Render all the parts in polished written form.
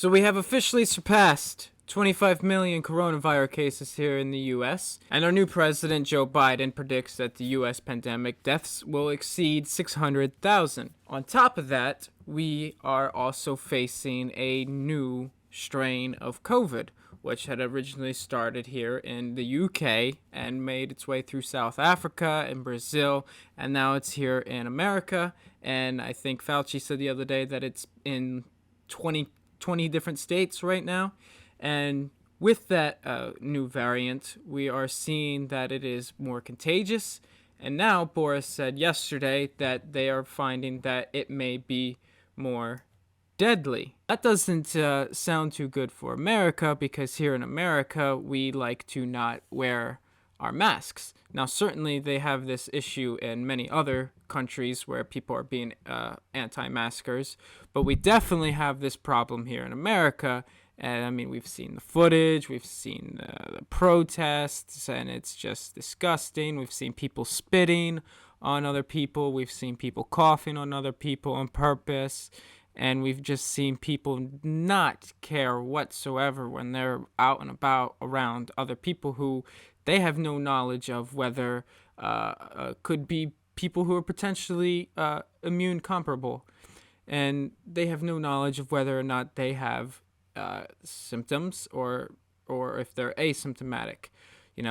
So we have officially surpassed 25 million coronavirus cases here in the U.S., and our new president, Joe Biden, predicts that the U.S. pandemic deaths will exceed 600,000. On top of that, we are also facing a new strain of COVID, which had originally started here in the UK and made its way through South Africa and Brazil, and now it's here in America. And I think Fauci said the other day that it's in 20 different states right now. And with that new variant, we are seeing that it is more contagious. And now Boris said yesterday that they are finding that it may be more deadly. That doesn't sound too good for America, because here in America, we like to not wear our masks. Now, certainly they have this issue in many other countries where people are being anti-maskers, but we definitely have this problem here in America. And I mean, we've seen the footage, we've seen the protests, and it's just disgusting. We've seen people spitting on other people, we've seen people coughing on other people on purpose, and we've just seen people not care whatsoever when they're out and about around other people who they have no knowledge of, whether could be people who are potentially immune comparable, and they have no knowledge of whether or not they have symptoms or if they're asymptomatic.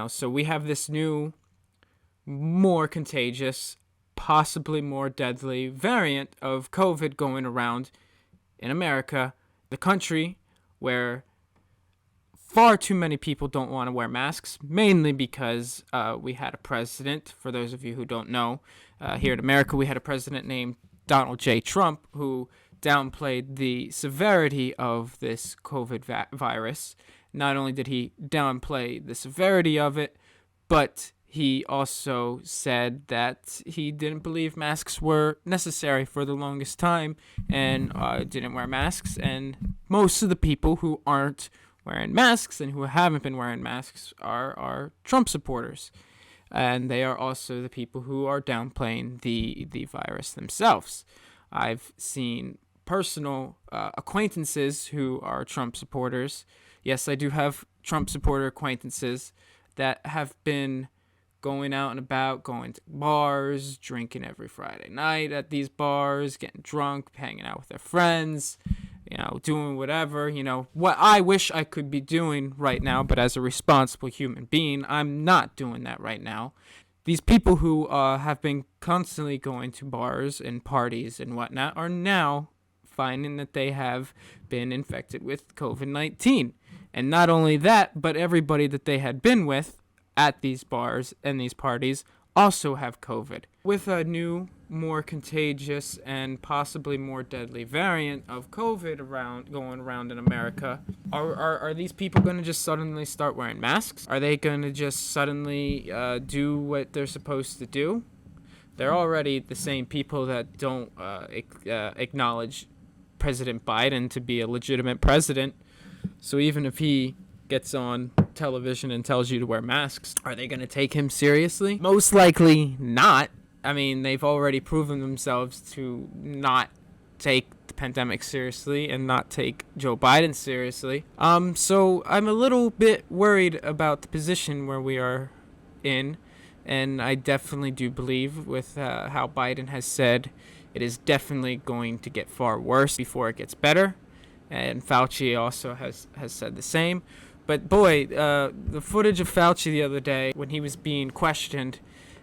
So we have this new, more contagious, possibly more deadly variant of COVID going around in America, the country where far too many people don't want to wear masks, mainly because we had a president, for those of you who don't know, here in America, we had a president named Donald J. Trump, who downplayed the severity of this COVID virus. Not only did he downplay the severity of it, but he also said that he didn't believe masks were necessary for the longest time, and didn't wear masks. And most of the people who aren't wearing masks and who haven't been wearing masks are Trump supporters. And they are also the people who are downplaying the virus themselves. I've seen personal acquaintances who are Trump supporters. Yes, I do have Trump supporter acquaintances that have been going out and about, going to bars, drinking every Friday night at these bars, getting drunk, hanging out with their friends, doing whatever, what I wish I could be doing right now, but as a responsible human being, I'm not doing that right now. These people who have been constantly going to bars and parties and whatnot are now finding that they have been infected with COVID-19. And not only that, but everybody that they had been with at these bars and these parties also have COVID. With a new, more contagious and possibly more deadly variant of COVID going around in America, are these people going to just suddenly start wearing masks? Are they going to just suddenly do what they're supposed to do? They're already the same people that don't acknowledge President Biden to be a legitimate president. So even if he gets on television and tells you to wear masks, are they going to take him seriously? Most likely not. I mean, they've already proven themselves to not take the pandemic seriously and not take Joe Biden seriously. So I'm a little bit worried about the position where we are in, and I definitely do believe with how Biden has said it is definitely going to get far worse before it gets better, and Fauci also has said the same. But boy, the footage of Fauci the other day when he was being questioned,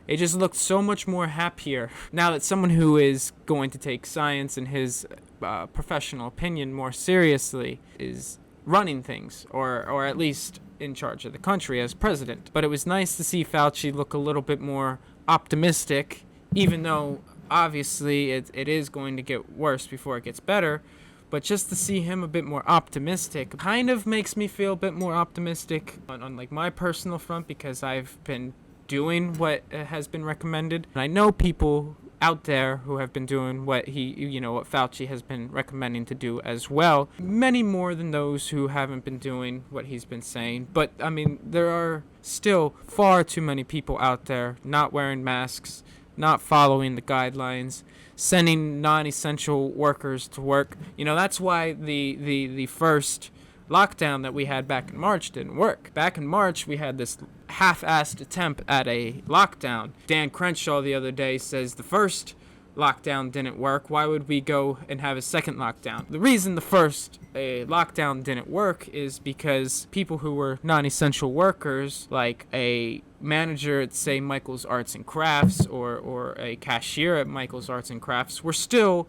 it just looked so much more happier. Now that someone who is going to take science and his professional opinion more seriously is running things, or at least in charge of the country as president. But it was nice to see Fauci look a little bit more optimistic, even though obviously it is going to get worse before it gets better. But just to see him a bit more optimistic kind of makes me feel a bit more optimistic on like my personal front, because I've been doing what has been recommended. And I know people out there who have been doing what what Fauci has been recommending to do as well. Many more than those who haven't been doing what he's been saying. But I mean, there are still far too many people out there not wearing masks, not following the guidelines, sending non-essential workers to work. That's why the first lockdown that we had back in March didn't work. Back in March, we had this half-assed attempt at a lockdown. Dan Crenshaw the other day says the first lockdown didn't work. Why would we go and have a second lockdown? The reason the first lockdown didn't work is because people who were non-essential workers, like a manager at, say, Michael's Arts and Crafts or a cashier at Michael's Arts and Crafts, were still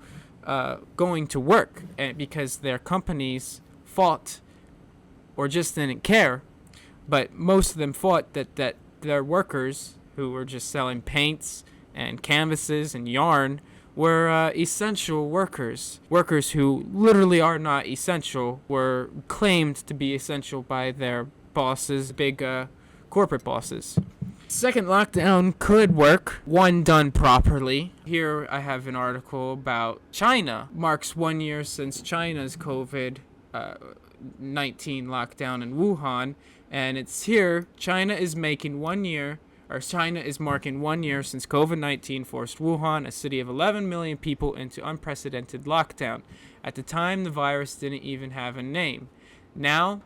going to work, and because their companies fought or just didn't care. But most of them fought that their workers, who were just selling paints and canvases and yarn, were essential workers. Workers who literally are not essential were claimed to be essential by their bosses, big corporate bosses. Second lockdown could work, one done properly. Here I have an article about China. Marks 1 year since China's COVID-19 lockdown in Wuhan, and it's here. China is marking 1 year since COVID-19 forced Wuhan, a city of 11 million people, into unprecedented lockdown. At the time, the virus didn't even have a name. Now,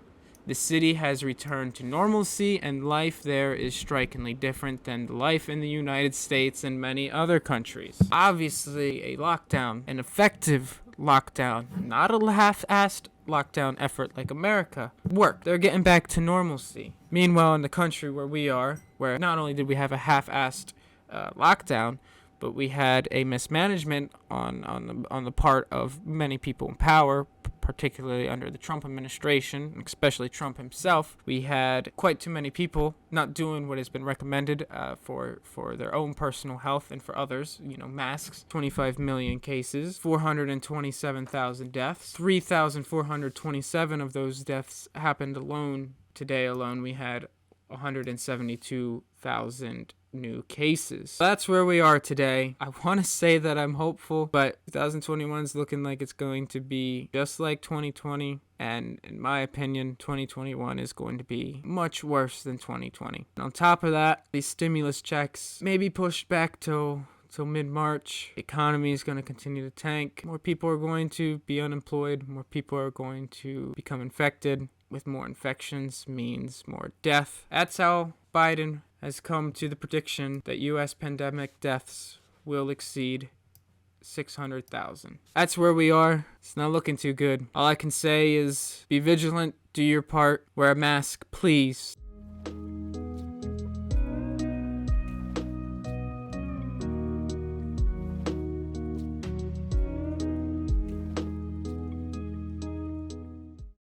the city has returned to normalcy, and life there is strikingly different than life in the United States and many other countries. Obviously, a lockdown, an effective lockdown, not a half-assed lockdown effort like America, worked. They're getting back to normalcy. Meanwhile, in the country where we are, where not only did we have a half-assed lockdown, but we had a mismanagement on the part of many people in power, particularly under the Trump administration, especially Trump himself. We had quite too many people not doing what has been recommended for their own personal health and for others. Masks, 25 million cases, 427,000 deaths. 3,427 of those deaths happened alone. Today alone, we had 172,000 new cases. That's where we are today. I want to say that I'm hopeful, but 2021 is looking like it's going to be just like 2020. And in my opinion, 2021 is going to be much worse than 2020. And on top of that, these stimulus checks may be pushed back till mid-March. The economy is going to continue to tank. More people are going to be unemployed. More people are going to become infected. With more infections means more death. That's how Biden has come to the prediction that U.S. pandemic deaths will exceed 600,000. That's where we are. It's not looking too good. All I can say is be vigilant, do your part, wear a mask, please.